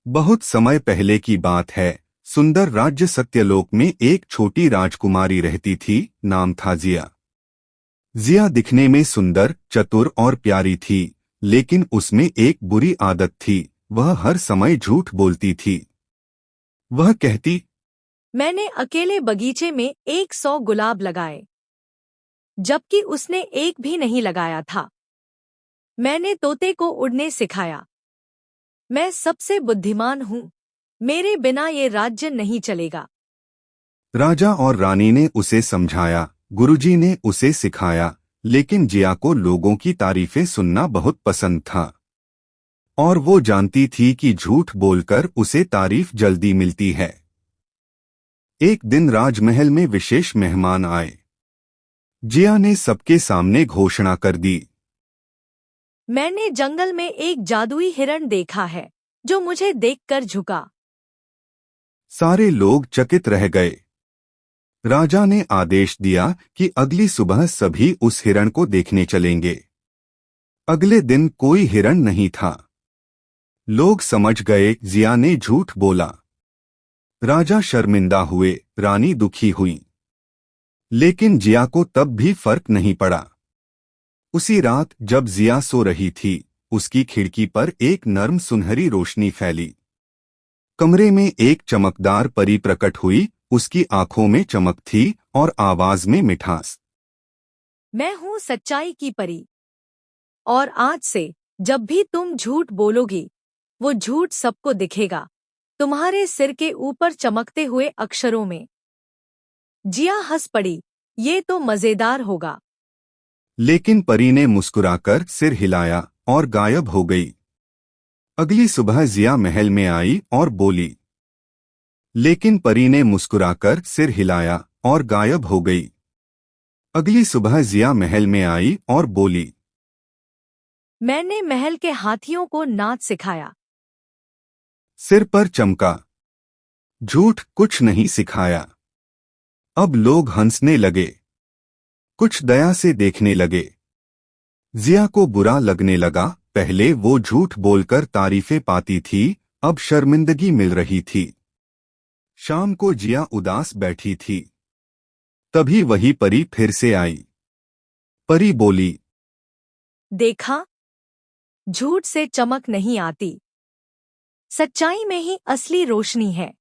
बहुत समय पहले की बात है। सुंदर राज्य सत्यलोक में एक छोटी राजकुमारी रहती थी। नाम था जिया। जिया दिखने में सुंदर, चतुर और प्यारी थी, लेकिन उसमें एक बुरी आदत थी। वह हर समय झूठ बोलती थी। वह कहती, मैंने अकेले बगीचे में 100 गुलाब लगाए, जबकि उसने एक भी नहीं लगाया था। मैंने तोते को उड़ने सिखाया। मैं सबसे बुद्धिमान हूँ। मेरे बिना ये राज्य नहीं चलेगा। राजा और रानी ने उसे समझाया, गुरुजी ने उसे सिखाया, लेकिन जिया को लोगों की तारीफें सुनना बहुत पसंद था। और वो जानती थी कि झूठ बोलकर उसे तारीफ जल्दी मिलती है। एक दिन राजमहल में विशेष मेहमान आए। जिया ने सबके सामने घोषणा कर दी, मैंने जंगल में एक जादुई हिरण देखा है, जो मुझे देखकर झुका। सारे लोग चकित रह गए। राजा ने आदेश दिया कि अगली सुबह सभी उस हिरण को देखने चलेंगे। अगले दिन कोई हिरण नहीं था। लोग समझ गए जिया ने झूठ बोला। राजा शर्मिंदा हुए, रानी दुखी हुई। लेकिन जिया को तब भी फर्क नहीं पड़ा। उसी रात जब जिया सो रही थी, उसकी खिड़की पर एक नर्म सुनहरी रोशनी फैली। कमरे में एक चमकदार परी प्रकट हुई। उसकी आंखों में चमक थी और आवाज में मिठास। मैं हूँ सच्चाई की परी, और आज से जब भी तुम झूठ बोलोगी, वो झूठ सबको दिखेगा, तुम्हारे सिर के ऊपर चमकते हुए अक्षरों में। जिया हंस पड़ी, ये तो मजेदार होगा। लेकिन परी ने मुस्कुराकर सिर हिलाया और गायब हो गई। अगली सुबह जिया महल में आई और बोली। लेकिन परी ने मुस्कुराकर सिर हिलाया और गायब हो गई। अगली सुबह जिया महल में आई और बोली। मैंने महल के हाथियों को नाच सिखाया। सिर पर चमका। झूठ कुछ नहीं सिखाया। अब लोग हंसने लगे, कुछ दया से देखने लगे। जिया को बुरा लगने लगा। पहले वो झूठ बोलकर तारीफें पाती थी, अब शर्मिंदगी मिल रही थी। शाम को जिया उदास बैठी थी। तभी वही परी फिर से आई। परी बोली, देखा, झूठ से चमक नहीं आती, सच्चाई में ही असली रोशनी है।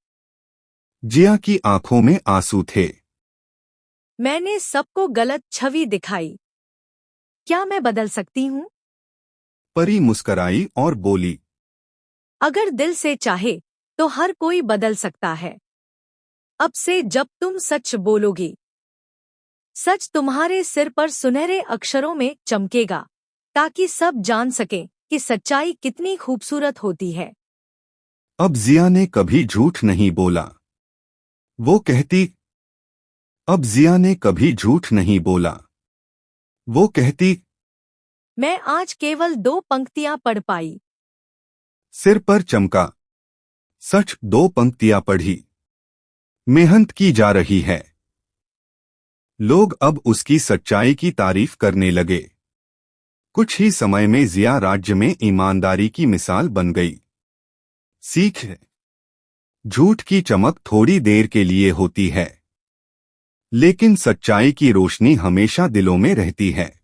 जिया की आंखों में आंसू थे। मैंने सबको गलत छवि दिखाई। क्या मैं बदल सकती हूँ? परी मुस्कराई और बोली, अगर दिल से चाहे तो हर कोई बदल सकता है। अब से जब तुम सच बोलोगी, सच तुम्हारे सिर पर सुनहरे अक्षरों में चमकेगा, ताकि सब जान सकें कि सच्चाई कितनी खूबसूरत होती है। अब जिया ने कभी झूठ नहीं बोला। वो कहती, अब जिया ने कभी झूठ नहीं बोला। वो कहती, मैं आज केवल 2 पंक्तियां पढ़ पाई। सिर पर चमका। सच 2 पंक्तियां पढ़ी। मेहनत की जा रही है। लोग अब उसकी सच्चाई की तारीफ करने लगे। कुछ ही समय में जिया राज्य में ईमानदारी की मिसाल बन गई। सीख है, झूठ की चमक थोड़ी देर के लिए होती है, लेकिन सच्चाई की रोशनी हमेशा दिलों में रहती है।